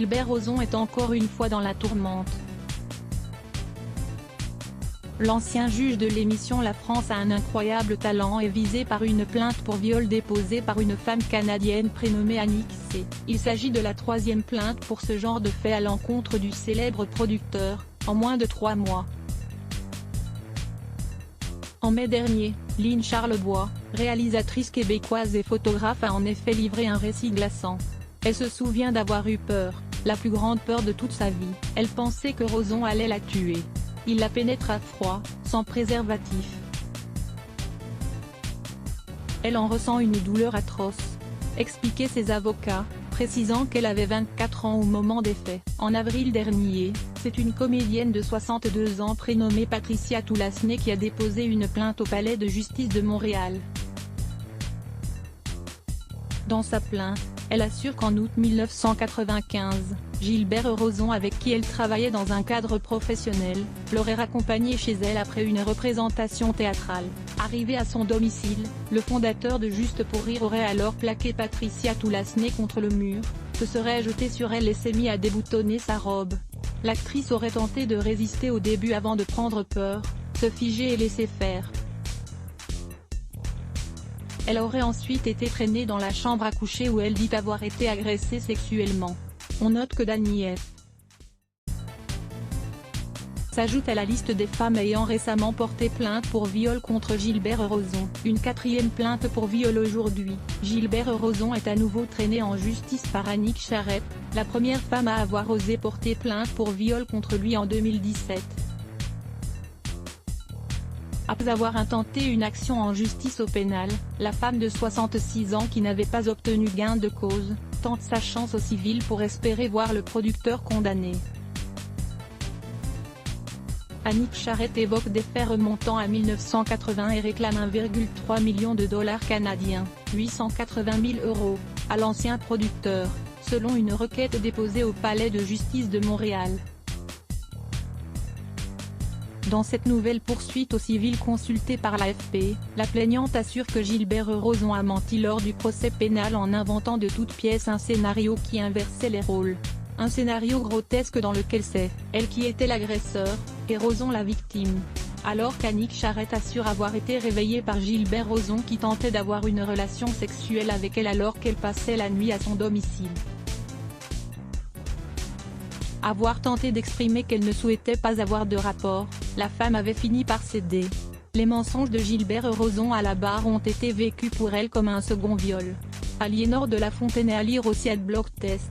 Gilbert Rozon est encore une fois dans la tourmente. L'ancien juge de l'émission La France a un incroyable talent est visé par une plainte pour viol déposée par une femme canadienne prénommée Annick C. Il s'agit de la troisième plainte pour ce genre de fait à l'encontre du célèbre producteur, en moins de 3 mois. En mai dernier, Lynne Charlebois, réalisatrice québécoise et photographe a en effet livré un récit glaçant. Elle se souvient d'avoir eu peur, la plus grande peur de toute sa vie. Elle pensait que Rozon allait la tuer. Il la pénètre à froid, sans préservatif. Elle en ressent une douleur atroce. Expliquaient ses avocats, précisant qu'elle avait 24 ans au moment des faits. En avril dernier, c'est une comédienne de 62 ans prénommée Patricia Toulasney qui a déposé une plainte au palais de justice de Montréal. Dans sa plainte, elle assure qu'en août 1995, Gilbert Rozon, avec qui elle travaillait dans un cadre professionnel, l'aurait raccompagnée chez elle après une représentation théâtrale. Arrivé à son domicile, le fondateur de Juste pour rire aurait alors plaqué Patricia Toulasney contre le mur, se serait jeté sur elle et s'est mis à déboutonner sa robe. L'actrice aurait tenté de résister au début avant de prendre peur, se figer et laisser faire. Elle aurait ensuite été traînée dans la chambre à coucher où elle dit avoir été agressée sexuellement. On note que Dany F. s'ajoute à la liste des femmes ayant récemment porté plainte pour viol contre Gilbert Rozon. Une quatrième plainte pour viol aujourd'hui. Gilbert Rozon est à nouveau traîné en justice par Annick Charrette, la première femme à avoir osé porter plainte pour viol contre lui en 2017. Après avoir intenté une action en justice au pénal, la femme de 66 ans qui n'avait pas obtenu gain de cause, tente sa chance au civil pour espérer voir le producteur condamné. Annick Charrette évoque des faits remontant à 1980 et réclame 1,3 million de dollars canadiens, 880 000 €, à l'ancien producteur, selon une requête déposée au palais de justice de Montréal. Dans cette nouvelle poursuite au civil consultée par l'AFP, la plaignante assure que Gilbert Rozon a menti lors du procès pénal en inventant de toutes pièces un scénario qui inversait les rôles. Un scénario grotesque dans lequel c'est elle qui était l'agresseur, et Rozon la victime. Alors qu'Annick Charrette assure avoir été réveillée par Gilbert Rozon qui tentait d'avoir une relation sexuelle avec elle alors qu'elle passait la nuit à son domicile. Avoir tenté d'exprimer qu'elle ne souhaitait pas avoir de rapport, la femme avait fini par céder. Les mensonges de Gilbert Rozon à la barre ont été vécus pour elle comme un second viol. Aliénor de la Fontaine à lire aussi à Blog Test.